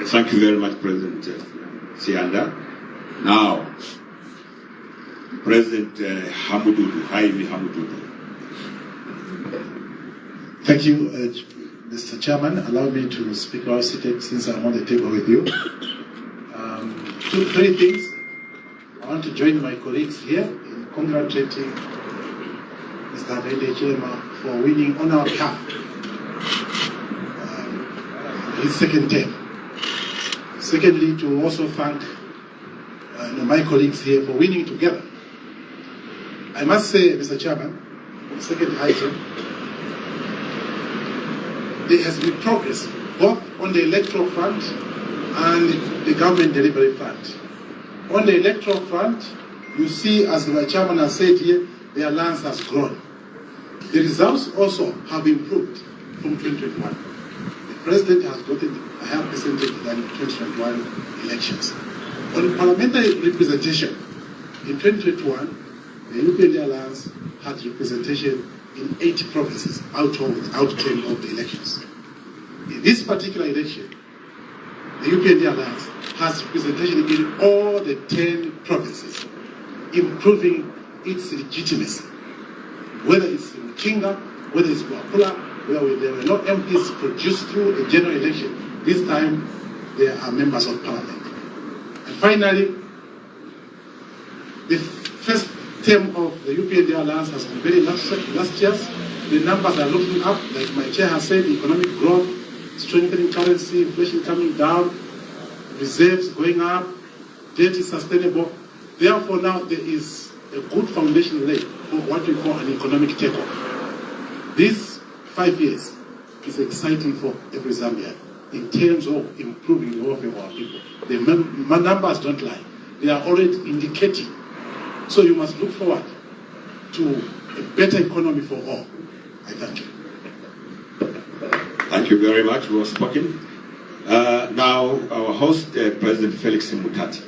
Thank you very much, President Sianda. Now, President Hamududu, Jaime Hamududu. Thank you, Mr. Chairman. Allow me to speak while seated since I'm on the table with you. Three things. I want to join my colleagues here in congratulating Mr. Adede Chema for winning on our behalf his second term. Secondly, to also thank my colleagues here for winning together. I must say, Mr. Chairman, the second item, there has been progress both on the electoral front and the government delivery front. On the electoral front, you see, as the chairman has said here, the alliance has grown. The results also have improved from 2021. The president has gotten a higher percentage than 2021 elections. On parliamentary representation, in 2021, the UPND Alliance had representation in 8 provinces out of the outcome of the elections. In this particular election, the UPND Alliance has representation in all the 10 provinces, improving its legitimacy. Whether it's in Kinga, whether it's Guapula, where there were no MPs produced through a general election, this time there are members of parliament. And finally, the first term of the UPND Alliance has been very illustrious. The numbers are looking up, like my chair has said, economic growth, strengthening currency, inflation coming down, reserves going up, debt is sustainable. Therefore now there is a good foundation laid for what we call an economic takeoff. These 5 years is exciting for every Zambian in terms of improving the welfare of our people. The numbers don't lie. They are already indicating. So you must look forward to a better economy for all. I thank you. Thank you very much. Well spoken. Now, our host, President Felix Mutati.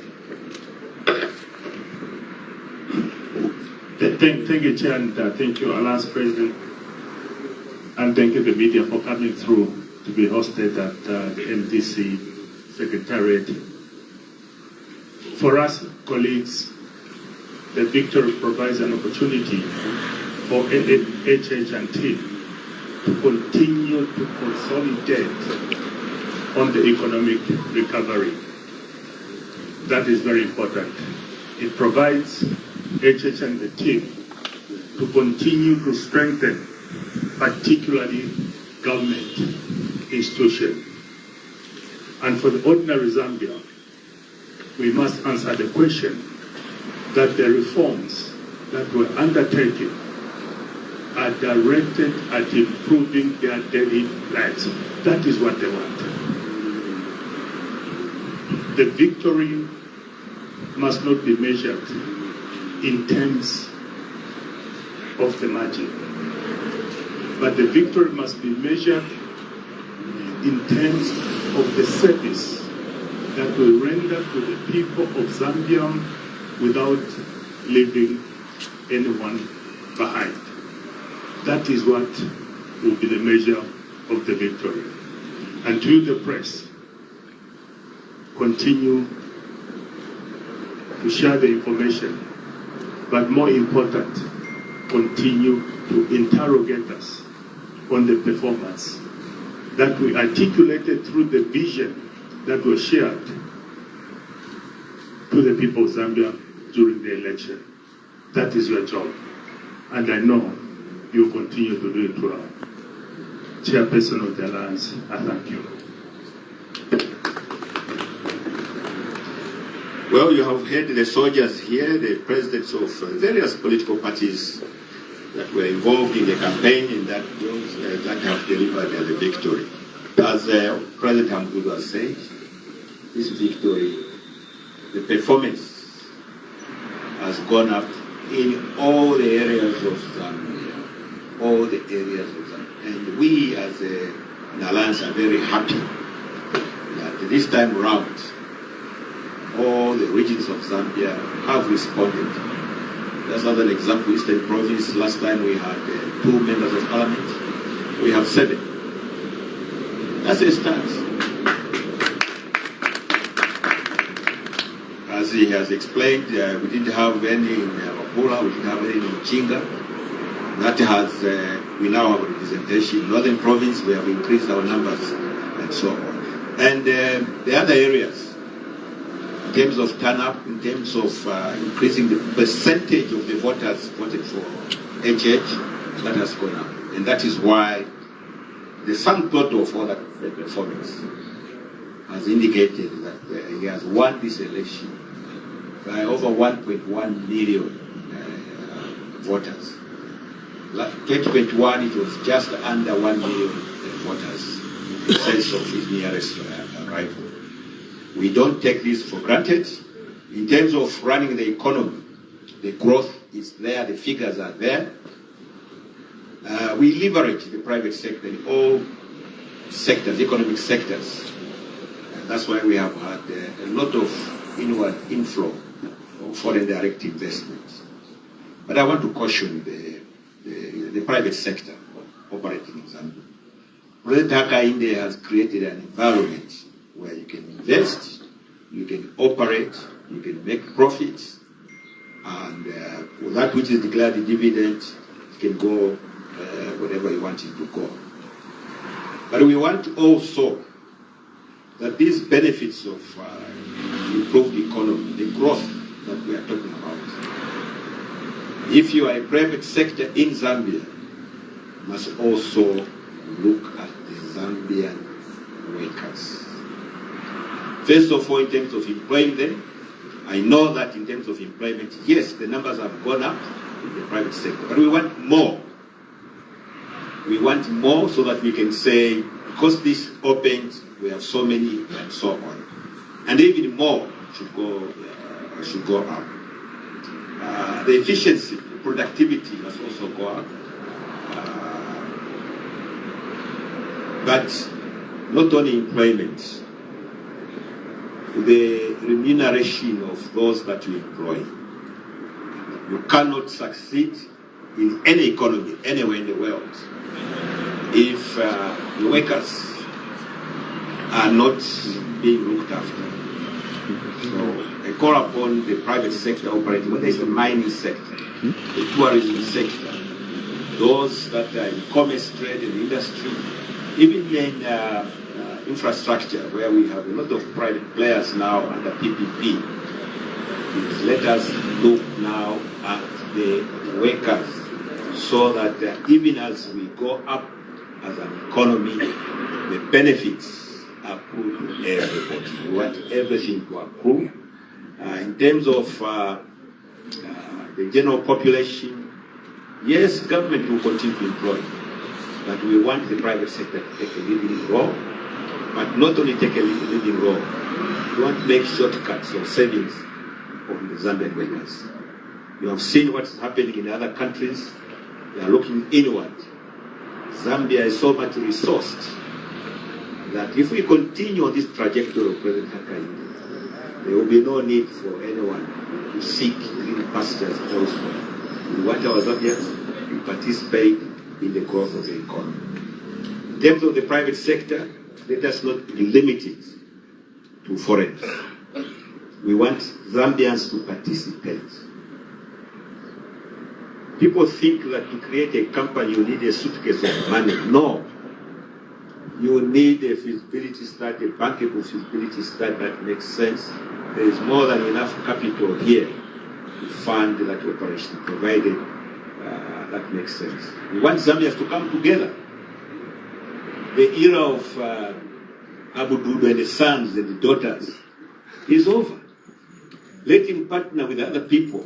Thank you, Chair, and thank you, Alliance President, and thank you, the media, for coming through to be hosted at the MDC Secretariat. For us, colleagues, the victory provides an opportunity for HH&T to continue to consolidate on the economic recovery. That is very important. It provides HH and the team to continue to strengthen, particularly government institutions. And for the ordinary Zambia, we must answer the question that the reforms that were undertaken are directed at improving their daily lives. That is what they want. The victory must not be measured in terms of the margin, but the victory must be measured in terms of the service that will render to the people of Zambia without leaving anyone behind. That is what will be the measure of the victory. And to the press, continue to share the information, but more important, continue to interrogate us on the performance that we articulated through the vision that was shared to the people of Zambia during the election. That is your job, and I know you continue to do it well. Chairperson of the Alliance, I thank you. Well, you have heard the soldiers here, the presidents of various political parties that were involved in the campaign and that have delivered the victory. As President Hamdudu has said, this victory, the performance has gone up in all the areas of Zambia, all the areas of Zambia. And we as an alliance are very happy that this time around, all the regions of Zambia have responded. That's another example, Eastern Province. Last time we had 2 members of parliament. We have 7. That's a start. As he has explained, we didn't have any in Wapula, we didn't have any in Chinga. That has, we now have representation. In Northern Province, we have increased our numbers and so on. And the other areas, in terms of turn-up, in terms of increasing the percentage of the voters voted for HH, that has gone up. And that is why the sum total of all that performance has indicated that he has won this election by over 1.1 million voters. 2021, it was just under 1 million voters in the sense of his nearest rival. We don't take this for granted. In terms of running the economy, the growth is there, the figures are there. We leverage the private sector in all sectors, economic sectors. That's why we have had a lot of inward inflow of foreign direct investment. But I want to caution the private sector operating in Zambia. President Hakainde has created an environment where you can invest, you can operate, you can make profits, and with that which is declared the dividend, it can go wherever you want it to go. But we want also that these benefits of improved economy, the growth that we are talking about, if you are a private sector in Zambia, must also look at the Zambian workers. First of all, in terms of employing them, I know that in terms of employment, yes, the numbers have gone up in the private sector, but we want more. We want more so that we can say, because this opened, we have so many and so on. And even more should go up. The efficiency, the productivity must also go up. But not only employment, the remuneration of those that you employ. You cannot succeed in any economy, anywhere in the world, if the workers are not being looked after. So I call upon the private sector operating, whether it's the mining sector, the tourism sector, those that are in commerce, trade, and industry, even in infrastructure, where we have a lot of private players now under PPP. Please let us look now at the workers so that even as we go up as an economy, the benefits are accrue to everybody. We want everything to accrue. In terms of the general population, yes, government will continue to employ, but we want the private sector to take a leading role, but not only take a leading role, we want to make shortcuts or savings of the Zambian workers. You have seen what's happening in other countries. They are looking inward. Zambia is so much resourced that if we continue on this trajectory of President Hakainde, there will be no need for anyone to seek green pastures elsewhere. We want our Zambians to participate in the growth of the economy. In terms of the private sector, let us not be limited to foreigners. We want Zambians to participate. People think that to create a company you need a suitcase of money. No. You need a feasibility study, a bankable feasibility study that makes sense. There is more than enough capital here to fund that operation, provided that makes sense. We want Zambians to come together. The era of Abu Dudu and the sons and the daughters is over. Let him partner with other people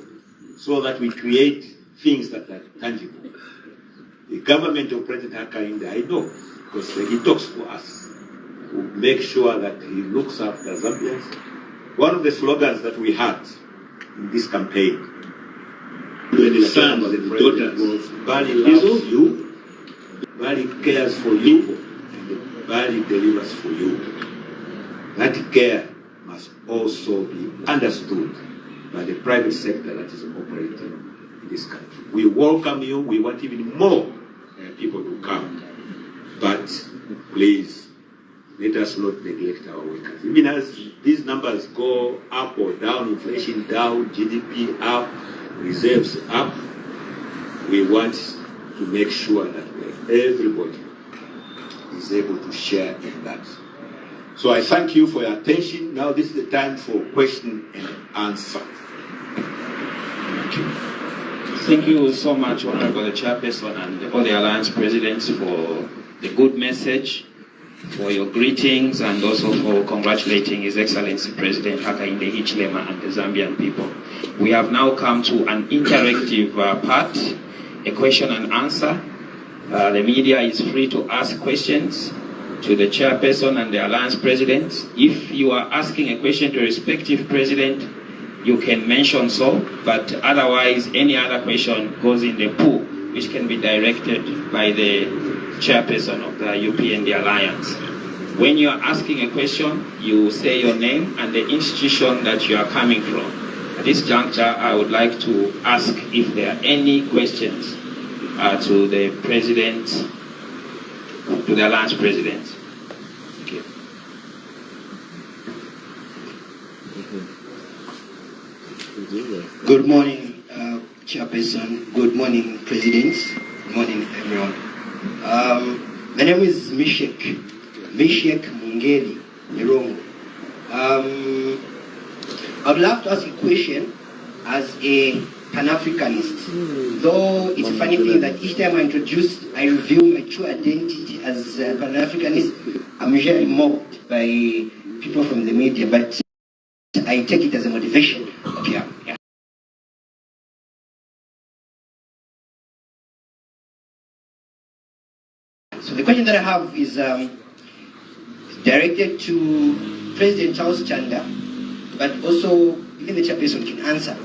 so that we create things that are tangible. The government of President Hakainde, I know, because he talks to us, will make sure that he looks after Zambians. One of the slogans that we had in this campaign, when the sons and the daughters, was Bali loves you, Bali cares for you, and Bali delivers for you. That care must also be understood by the private sector that is operating in this country. We welcome you. We want even more people to come. But please, let us not neglect our workers. Even as these numbers go up or down, inflation down, GDP up, reserves up, we want to make sure that everybody is able to share in that. So I thank you for your attention. Now this is the time for question and answer. Thank you so much, Honorable Chairperson and all the Alliance Presidents, for the good message, for your greetings, and also for congratulating His Excellency President Hakainde Hichilema and the Zambian people. We have now come to an interactive part, a question and answer. The media is free to ask questions to the Chairperson and the Alliance Presidents. If you are asking a question to a respective President, you can mention so, but otherwise any other question goes in the pool, which can be directed by the Chairperson of the UPND Alliance. When you are asking a question, you say your name and the institution that you are coming from. At this juncture, I would like to ask if there are any questions to the President, to the Alliance President. Okay. Good morning, Chairperson. Good morning, Presidents. Good morning, everyone. My name is Mishek Mungeli Mirongo. I'd love to ask a question as a Pan-Africanist. Though it's a funny thing that each time I reveal my true identity as a Pan-Africanist, I'm usually mocked by people from the media, but I take it as a motivation. Okay, yeah. So the question that I have is directed to President Charles Chanda, but also even the Chairperson can answer.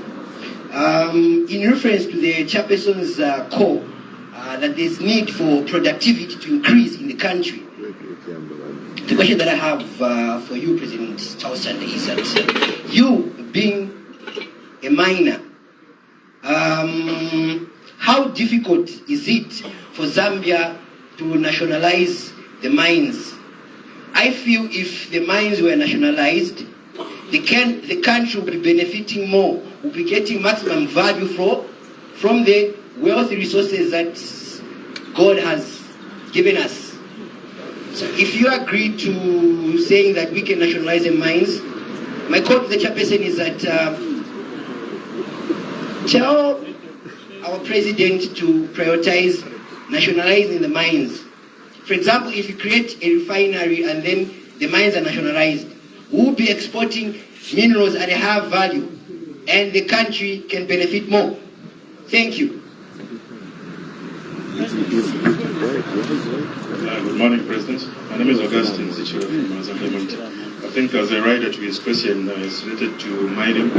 In reference to the Chairperson's call that there's need for productivity to increase in the country, the question that I have for you, President Charles Chanda, is that you being a miner, how difficult is it for Zambia to nationalize the mines? I feel if the mines were nationalized, the country will be benefiting more, will be getting maximum value from the wealthy resources that God has given us. So if you agree to saying that we can nationalize the mines, my call to the Chairperson is that tell our President to prioritize nationalizing the mines. For example, if you create a refinery and then the mines are nationalized, we'll be exporting minerals at a higher value and the country can benefit more. Thank you. Good morning, President. My name is Augustine Zichiro from Zambian. I think as a rider to his question is related to mining.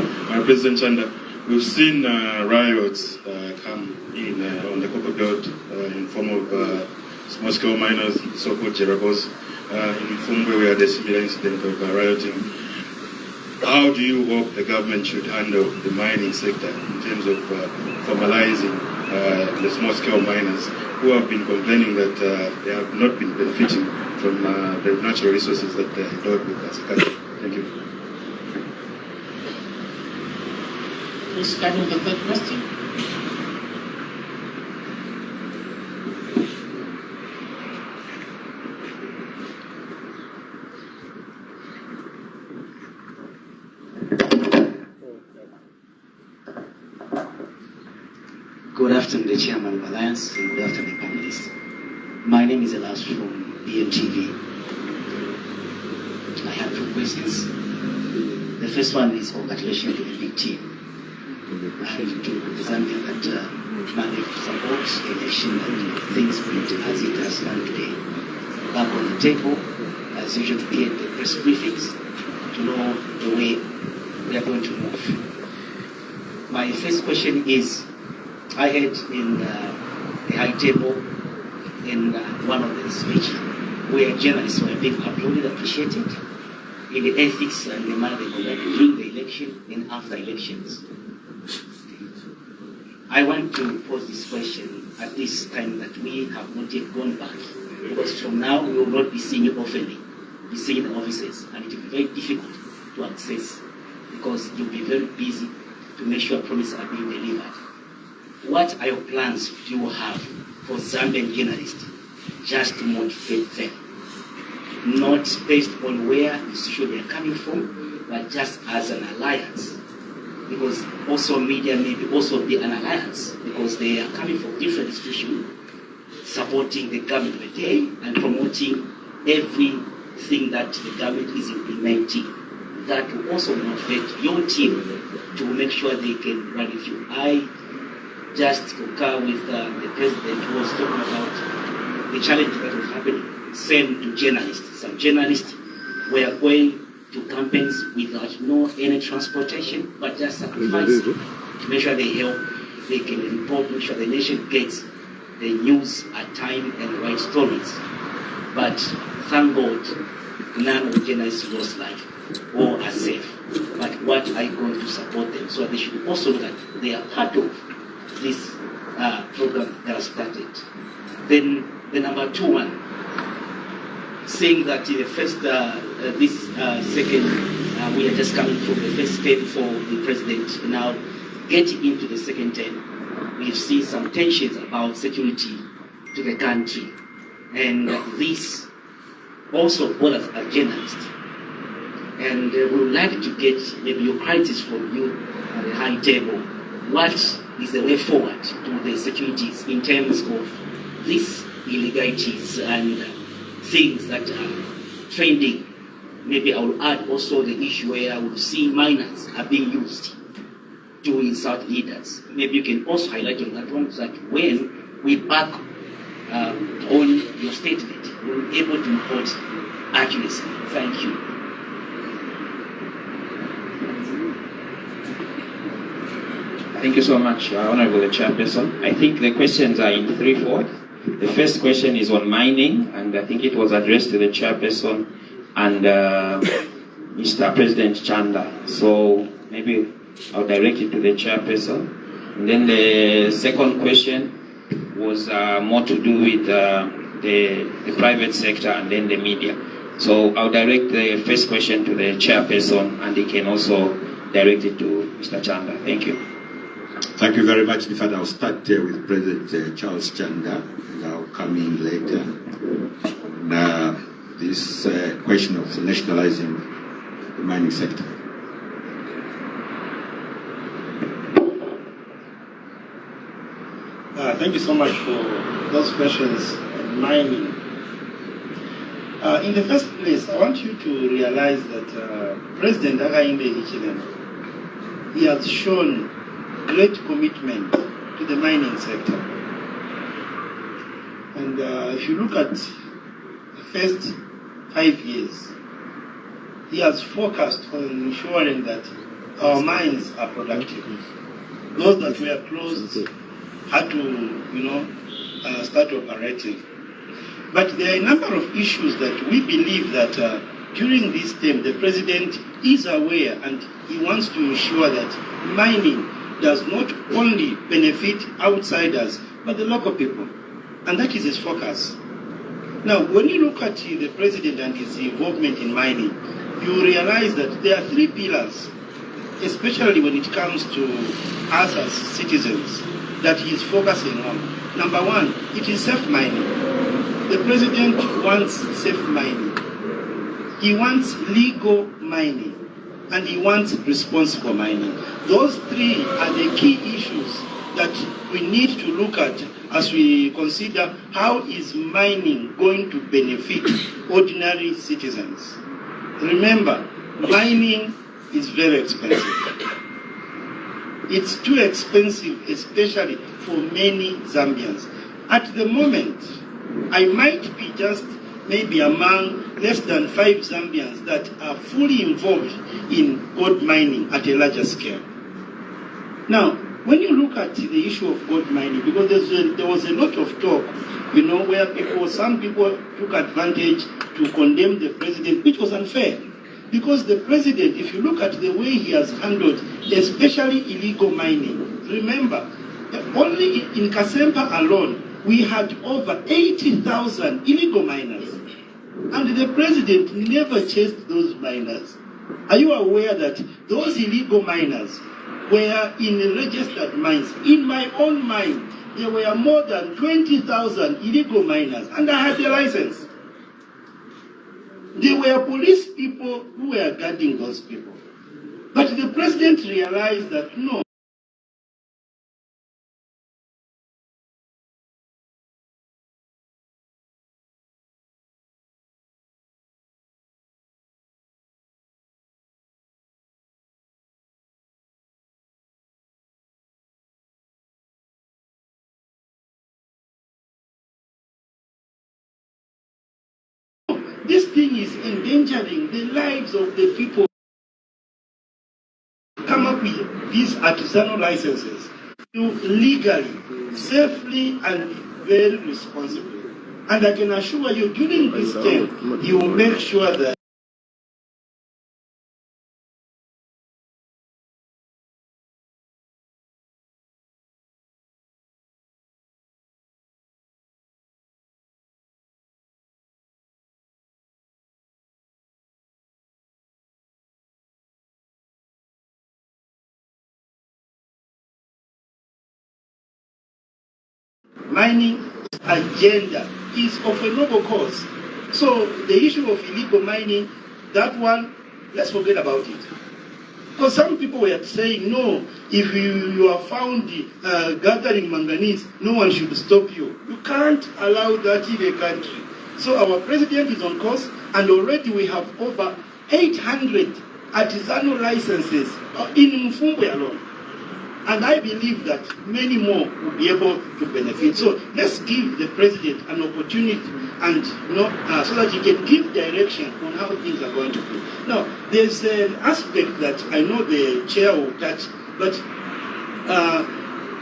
President Chanda, we've seen riots come in on the copper belt in form of small-scale miners, so-called Jerabos. In Fumbwe, we had a similar incident of rioting. How do you hope the government should handle the mining sector in terms of formalizing the small-scale miners who have been complaining that they have not been benefiting from the natural resources that they are endowed with as a country? Thank you. Please start with the third question. Good afternoon, the Chairman of Alliance, and good afternoon, panelists. My name is Elias from BMTV. I have two questions. The first one is congratulations to the big team and to the Zambia that managed to support the election and things went as it has done today. Back on the table, as usual, we get the press briefings to know the way we are going to move. My first question is, I heard in the high table in one of the speeches where journalists were being applauded, appreciated in the ethics and the manner they conduct during the election and after elections. I want to pose this question at this time that we have not yet gone back, because from now we will not be seeing you often. be seeing the offices, and it will be very difficult to access because you'll be very busy to make sure promises are being delivered. What are your plans do you have for Zambian journalists just to motivate them? Not based on where institutions they are coming from, but just as an alliance. Because also media may also be an alliance because they are coming from different institutions, supporting the government of the day and promoting everything that the government is implementing. That will also motivate your team to make sure they can run with you. I just concur with the president who was talking about the challenge that was happening. Same to journalists. Some journalists were going to campaigns without any transportation, but just sacrifice to make sure they help, they can report, make sure the nation gets the news at time and the right stories. But thank God, none of the journalists lost life or are safe. But what are you going to support them? So they should also know that they are part of this program that has started. Then the number 2 one, saying that the first, second, we are just coming from the first term for the president. Now, getting into the second term, we've seen some tensions about security to the country. And this also borders a journalist. And we would like to get maybe your crisis from you at the high table. What is the way forward to the securities in terms of these illegalities and things that are trending? Maybe I will add also the issue where I will see minors are being used to insult leaders. Maybe you can also highlight on that one, that when we back on your statement, we're able to report accuracy. Thank you. Thank you so much, Honorable Chairperson. I think the questions are in threefold. The first question is on mining, and I think it was addressed to the Chairperson and Mr. President Chanda. So maybe I'll direct it to the Chairperson. And then the second question was more to do with the private sector and then the media. So I'll direct the first question to the Chairperson, and he can also direct it to Mr. Chanda. Thank you. Thank you very much. In fact, I'll start with President Charles Chanda, and I'll come in later. Now, this question of nationalizing the mining sector. Thank you so much for those questions on mining. In the first place, I want you to realize that President Hakainde Hichilema, he has shown great commitment to the mining sector. And if you look at the first 5 years, he has focused on ensuring that our mines are productive. Those that were closed had to, start operating. But there are a number of issues that we believe that during this term, the president is aware and he wants to ensure that mining does not only benefit outsiders, but the local people. And that is his focus. Now, when you look at the president and his involvement in mining, you realize that there are 3 pillars, especially when it comes to us as citizens, that he is focusing on. Number 1, it is safe mining. The president wants safe mining. He wants legal mining. And he wants responsible mining. Those 3 are the key issues that we need to look at as we consider how is mining going to benefit ordinary citizens. Remember, mining is very expensive. It's too expensive, especially for many Zambians. At the moment, I might be just maybe among less than 5 Zambians that are fully involved in gold mining at a larger scale. Now, when you look at the issue of gold mining, because there was a lot of talk, where some people took advantage to condemn the president, which was unfair. Because the president, if you look at the way he has handled, especially illegal mining, remember, only in Kasempa alone, we had over 80,000 illegal miners. And the president never chased those miners. Are you aware that those illegal miners were in registered mines? In my own mine, there were more than 20,000 illegal miners, and I had the license. There were police people who were guarding those people. But the president realized that no, this thing is endangering the lives of the people. Come up with these artisanal licenses to legally, safely, and very responsibly. And I can assure you, during this term, you will make sure that mining agenda is of a noble cause. So the issue of illegal mining, that one, let's forget about it. Because some people were saying, no, if you are found gathering manganese, no one should stop you. You can't allow that in a country. So our president is on course, and already we have over 800 artisanal licenses in Mfumbe alone. And I believe that many more will be able to benefit. So let's give the president an opportunity, and so that he can give direction on how things are going to be. Now, there's an aspect that I know the chair will touch, but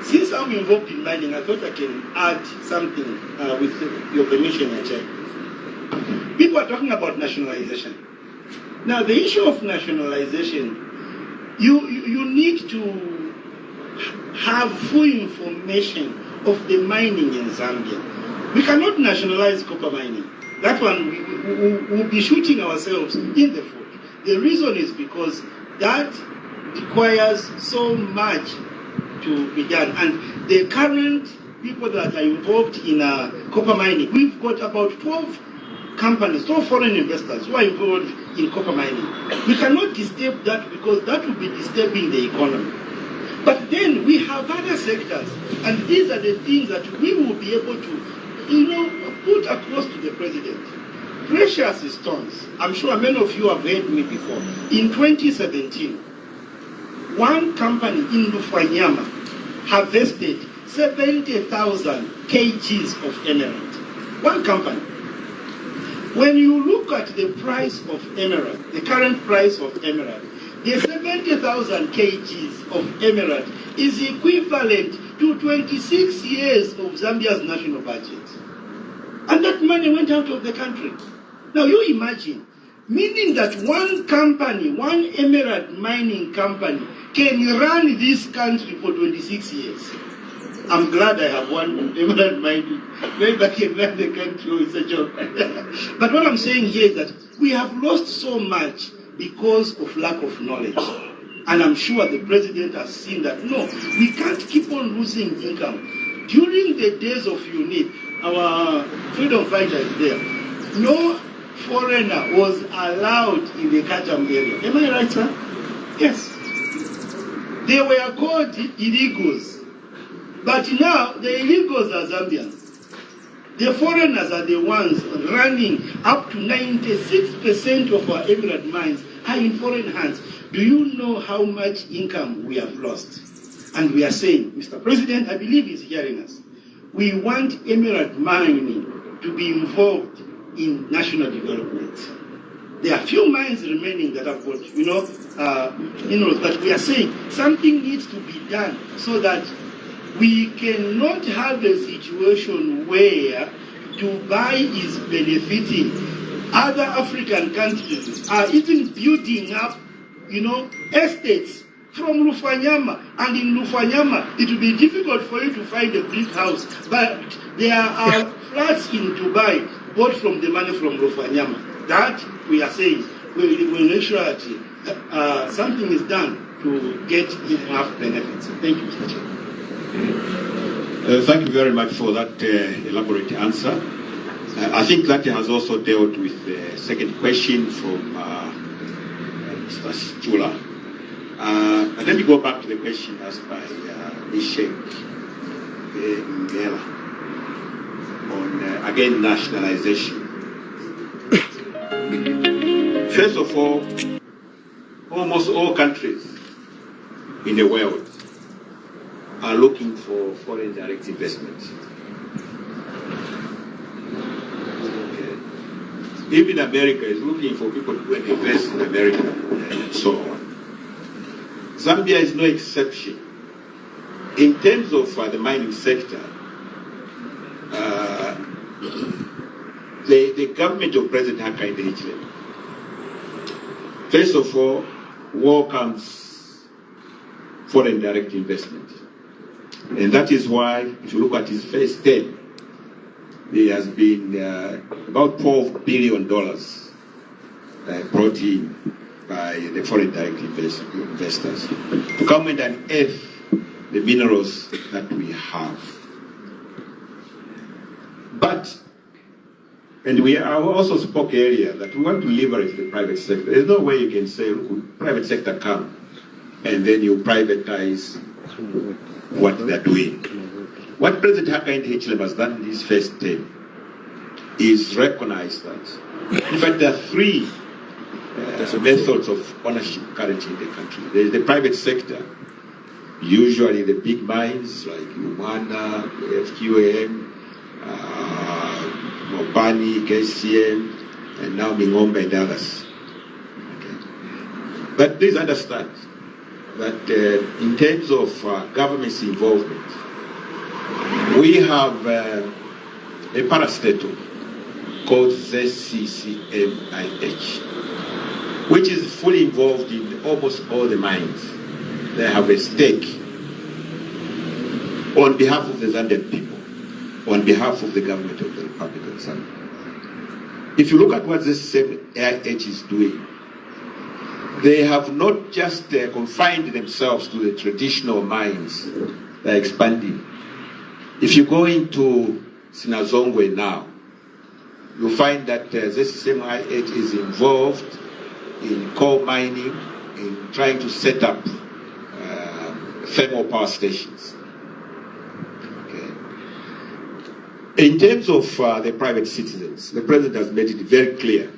since I'm involved in mining, I thought I can add something with your permission, Chair. People are talking about nationalization. Now, the issue of nationalization, you need to have full information of the mining in Zambia. We cannot nationalize copper mining. That one, we'll be shooting ourselves in the foot. The reason is because that requires so much to be done. And the current people that are involved in copper mining, we've got about 12 companies, 12 foreign investors who are involved in copper mining. We cannot disturb that because that will be disturbing the economy. But then we have other sectors, and these are the things that we will be able to, put across to the president. Precious stones. I'm sure many of you have heard me before. In 2017, one company in Lufanyama harvested 70,000 kgs of emerald. One company. When you look at the price of emerald, the current price of emerald, the 70,000 kgs of emerald is equivalent to 26 years of Zambia's national budget. And that money went out of the country. Now you imagine, meaning that one company, one emerald mining company, can run this country for 26 years. I'm glad I have one emerald mining. Maybe I can run the country with a job. But what I'm saying here is that we have lost so much because of lack of knowledge. And I'm sure the president has seen that, no, we can't keep on losing income. During the days of UNIT, our freedom fighter is there. No foreigner was allowed in the Kajam area. Am I right, sir? Yes. They were called illegals. But now, the illegals are Zambians. The foreigners are the ones running. Up to 96% of our emerald mines are in foreign hands. Do you know how much income we have lost? And we are saying, Mr. President, I believe he's hearing us. We want emerald mining to be involved in national development. There are few mines remaining that have got, but we are saying something needs to be done so that we cannot have a situation where Dubai is benefiting. Other African countries are even building up, estates from Lufanyama, and in Lufanyama it will be difficult for you to find a brick house, but there are flats in Dubai bought from the money from Lufanyama. That we are saying we'll make sure that something is done to get enough benefits. Thank you, Mr. Chair. Thank you very much for that elaborate answer. I think that has also dealt with the second question from Mr. Chula. Let me go back to the question asked by Ishek Ngela on, again, nationalization. First of all, almost all countries in the world are looking for foreign direct investment. Okay. Even America is looking for people to invest in America and so on. Zambia is no exception. In terms of the mining sector, the government of President Hakainde Hichilema, first of all, welcomes foreign direct investment. And that is why, if you look at his first term, there has been about $12 billion brought in by the foreign direct investors to come and unearth the minerals that we have. But, and we also spoke earlier that we want to leverage the private sector. There's no way you can say, look, private sector come, and then you privatize what they're doing. What President Hakainde Hichilema has done in his first term is recognize that. In fact, there are three methods of ownership currently in the country. There's the private sector, usually the big mines like Lumwana, FQAM, Mopani, KCM, and now Mingombe and others. Okay. But please understand that in terms of government's involvement, we have a parastatal called ZCCMIH, which is fully involved in almost all the mines. They have a stake on behalf of the Zambian people, on behalf of the government of the Republic of Zambia. If you look at what ZCCMIH is doing, they have not just confined themselves to the traditional mines. They're expanding. If you go into Sinazongwe now, you'll find that ZCCMIH is involved in coal mining, in trying to set up thermal power stations. Okay. In terms of the private citizens, the president has made it very clear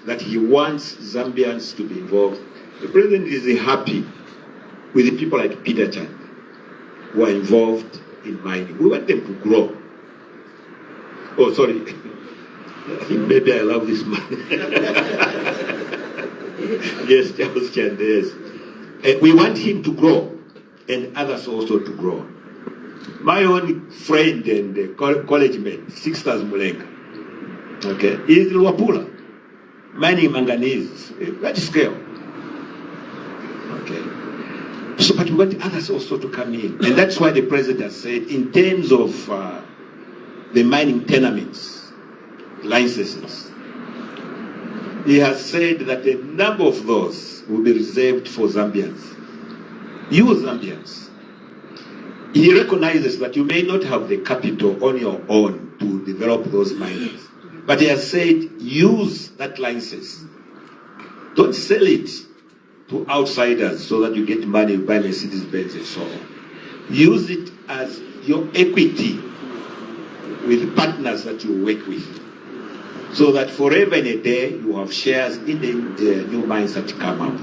that he wants Zambians to be involved. The president is happy with the people like Peter Chan who are involved in mining. We want them to grow. Oh, sorry. Maybe I love this man. Yes, Charles Chan, yes. And we want him to grow, and others also to grow. My own friend and college mate, Sixtas Mulenga, okay, is Luapula, mining manganese, large scale. Okay. So, but we want others also to come in. And that's why the president has said, in terms of the mining tenements, licenses, he has said that a number of those will be reserved for Zambians. You Zambians. He recognizes that you may not have the capital on your own to develop those mines. But he has said, use that license. Don't sell it to outsiders so that you get money, buy Mercedes-Benz and so on. Use it as your equity with partners that you work with, so that forever and a day you have shares in the new mines that come up.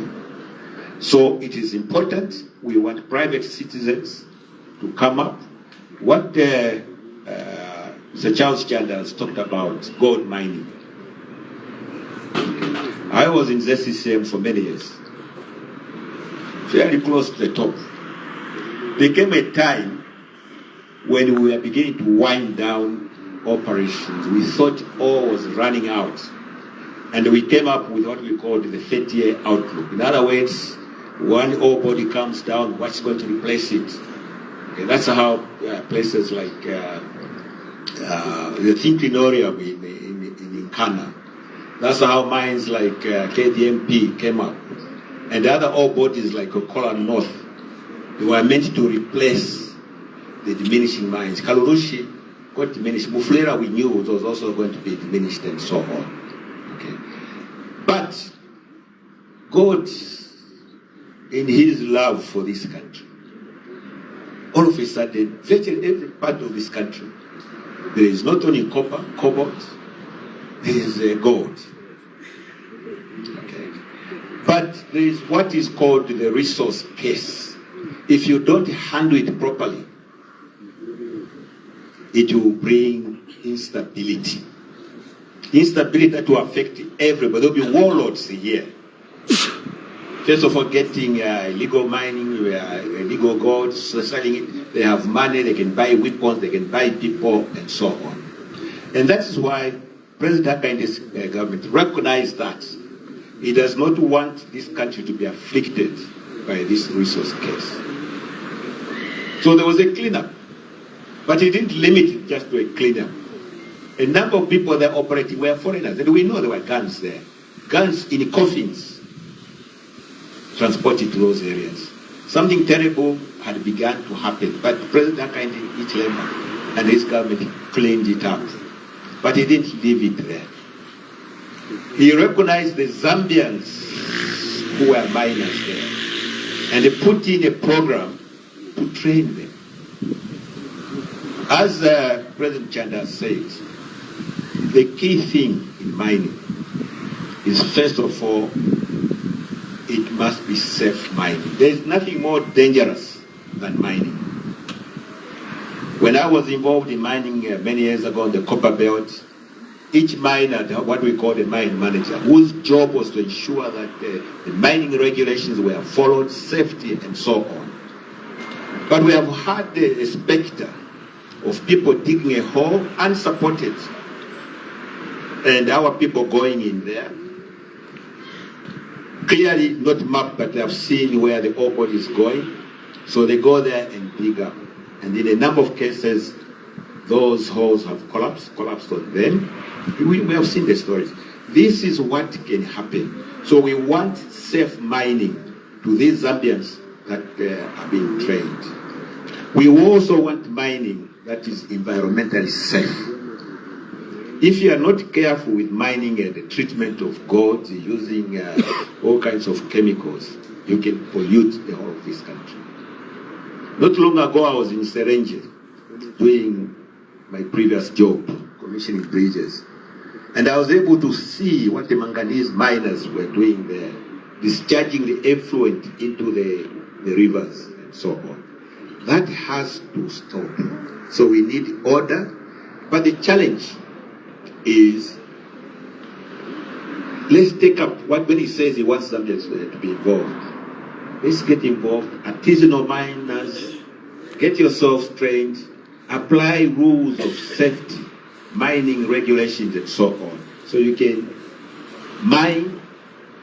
So it is important. We want private citizens to come up. What Sir Charles Chanda has talked about, gold mining. I was in ZCCM for many years, fairly close to the top. There came a time when we were beginning to wind down operations. We thought all was running out. And we came up with what we called the 30-year outlook. In other words, One ore body comes down, what's going to replace it? Okay, that's how places like the thinking area in Ghana, that's how mines like KDMP came up. And other ore bodies like Okola North, they were meant to replace the diminishing mines. Kalurushi got diminished. Mufulira, we knew, was also going to be diminished and so on. Okay. But God, in his love for this country, all of a sudden, virtually every part of this country, there is not only copper, cobalt, there is gold. Okay. But there is what is called the resource case. If you don't handle it properly, it will bring instability. Instability that will affect everybody. There will be warlords here. First of all, getting illegal mining, illegal gold, selling it. They have money, they can buy weapons, they can buy people, and so on. And that is why President Haka and his government recognize that he does not want this country to be afflicted by this resource case. So there was a cleanup, but he didn't limit it just to a cleanup. A number of people there operating were foreigners, and we know there were guns there. Guns in coffins transported to those areas. Something terrible had begun to happen, but President Haka and his government cleaned it up. But he didn't leave it there. He recognized the Zambians who were miners there, and he put in a program to train them. As President Chanda said, the key thing in mining is, first of all, it must be safe mining. There is nothing more dangerous than mining. When I was involved in mining many years ago on the Copper Belt, each miner had what we call a mine manager, whose job was to ensure that the mining regulations were followed, safety, and so on. But we have had a specter of people digging a hole unsupported, and our people going in there, clearly not mapped, but they have seen where the ore body is going, so they go there and dig up. And in a number of cases, those holes have collapsed on them. We have seen the stories. This is what can happen. So we want safe mining to these Zambians that are being trained. We also want mining that is environmentally safe. If you are not careful with mining and the treatment of gold using all kinds of chemicals, you can pollute the whole of this country. Not long ago, I was in Serenge doing my previous job, commissioning bridges. And I was able to see what the manganese miners were doing there, discharging the effluent into the rivers and so on. That has to stop. So we need order. But the challenge is, let's take up when he says he wants Zambians to be involved. Let's get involved. Artisanal miners, get yourselves trained, apply rules of safety, mining regulations, and so on. So you can mine,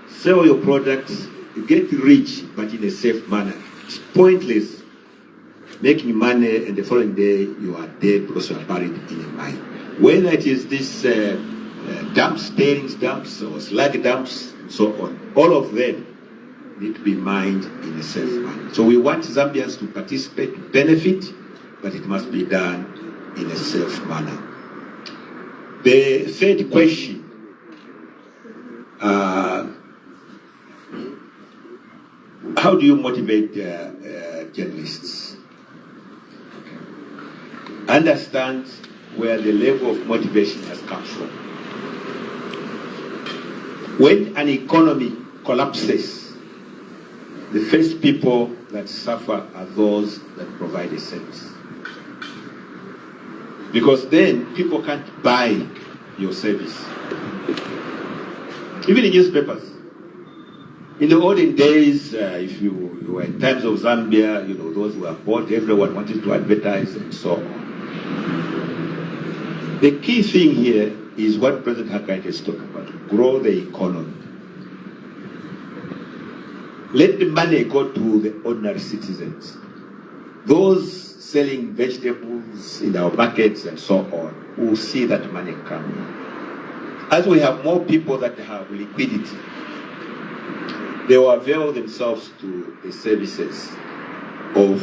sell your products, you get rich, but in a safe manner. It's pointless making money and the following day you are dead because you are buried in a mine. Whether it is this dumps, tailings dumps, or slag dumps, and so on, all of them need to be mined in a safe manner. So we want Zambians to participate, to benefit, but it must be done in a safe manner. The third question, how do you motivate journalists? Understand where the level of motivation has come from. When an economy collapses, the first people that suffer are those that provide a service. Because then people can't buy your service. Even in newspapers. In the olden days, if you were in times of Zambia, those who were bought, everyone wanted to advertise and so on. The key thing here is what President Haka is talking about, grow the economy. let the money go to the ordinary citizens. Those selling vegetables in our markets and so on will see that money come. As we have more people that have liquidity, they will avail themselves to the services of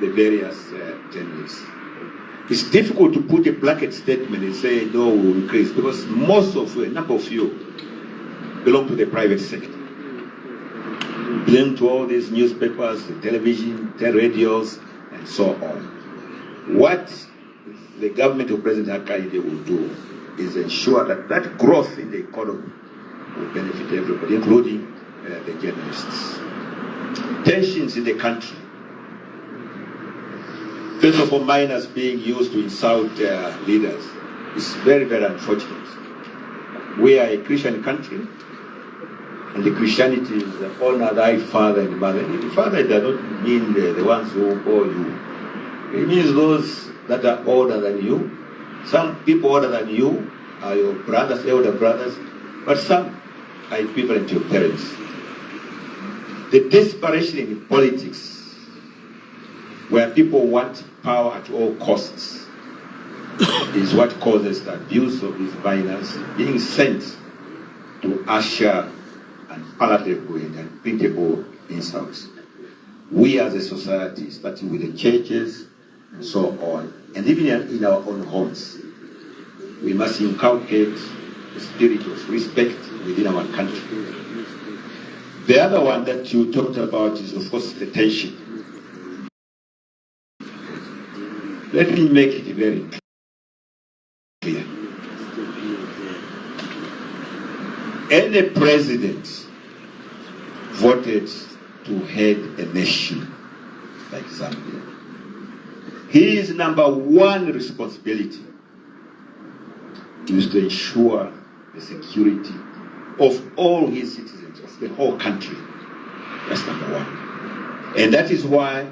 the various journalists. It's difficult to put a blanket statement and say, no, we'll increase, because most of you, a number of you, belong to the private sector. Belong to all these newspapers, the television, the radios, and so on. What the government of President Hakainde will do is ensure that that growth in the economy will benefit everybody, including the journalists. Tensions in the country. First of all, minors being used to insult leaders is very, very unfortunate. We are a Christian country, and the Christianity is honor thy father and mother. And the father does not mean the ones who bore you. It means those that are older than you. Some people older than you are your brothers, elder brothers, but some are equivalent to your parents. The desperation in politics, where people want power at all costs, is what causes the abuse of these minors being sent to usher unpalatable and unprintable insults. We as a society, starting with the churches and so on, and even in our own homes, we must inculcate the spirit of respect within our country. The other one that you talked about is, of course, the tension. Let me make it very clear. Any president voted to head a nation like Zambia, his number one responsibility is to ensure the security of all his citizens, of the whole country. That's number one. And that is why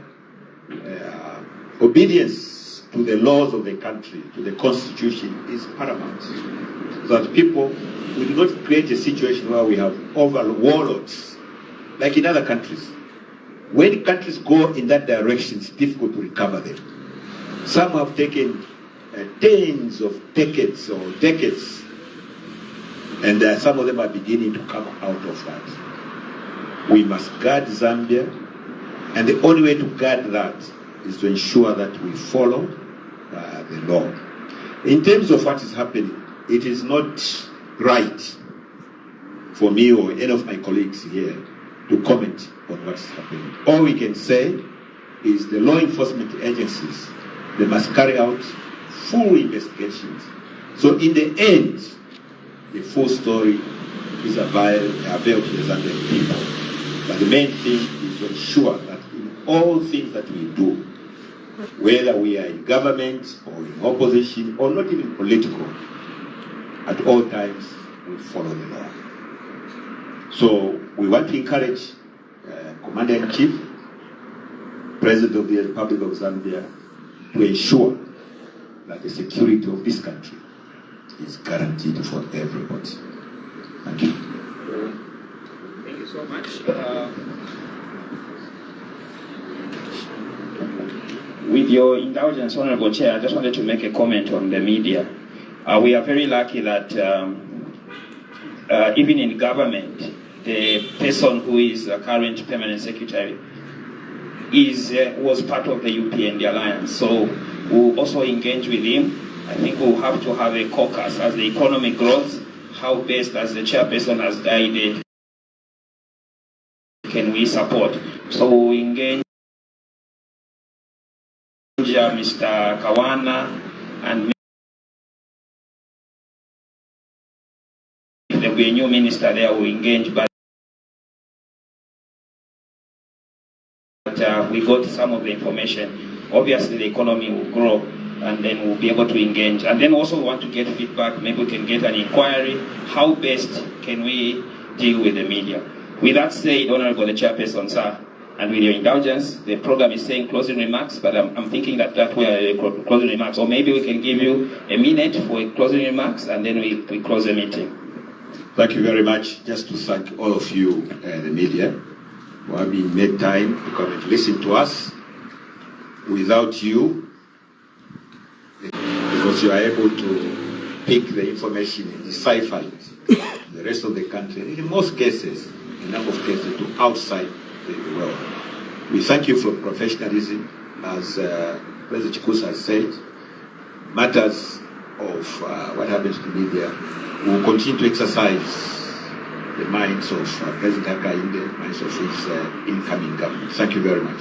obedience to the laws of the country, to the constitution, is paramount. So that people will not create a situation where we have warlords, like in other countries. When countries go in that direction, it's difficult to recover them. Some have taken tens of decades, and some of them are beginning to come out of that. We must guard Zambia, and the only way to guard that is to ensure that we follow the law. In terms of what is happening, it is not right for me or any of my colleagues here to comment on what is happening. All we can say is the law enforcement agencies, they must carry out full investigations. So in the end, the full story is available to the Zambian people. But the main thing is to ensure that in all things that we do, whether we are in government or in opposition or not even political, at all times we follow the law. So we want to encourage Commander-in-Chief, President of the Republic of Zambia, to ensure that the security of this country is guaranteed for everybody. Thank you. Thank you so much. With your indulgence, Honorable Chair, I just wanted to make a comment on the media. We are very lucky that even in government, the person who is the current permanent secretary was part of the UPND Alliance. So we'll also engage with him. I think we'll have to have a caucus as the economy grows. How best, as the chairperson has guided, can we support? So we'll engage Mr. Kawana, and if there will be a new minister there, we'll engage. But we got some of the information. Obviously, the economy will grow, and then we'll be able to engage. And then also want to get feedback. Maybe we can get an inquiry. How best can we deal with the media? With that said, Honorable the Chairperson, sir, and with your indulgence, the program is saying closing remarks, but I'm thinking that we are closing remarks. Or maybe we can give you a minute for closing remarks, and then we close the meeting. Thank you very much. Just to thank all of you, the media. for having made time to come and listen to us. Without you, because you are able to pick the information and decipher it, the rest of the country, in most cases, a number of cases, to outside the world. We thank you for professionalism. As President Chikusa has said, matters of what happens to Libya will continue to exercise the minds of President Hakainde, the minds of his incoming government. Thank you very much.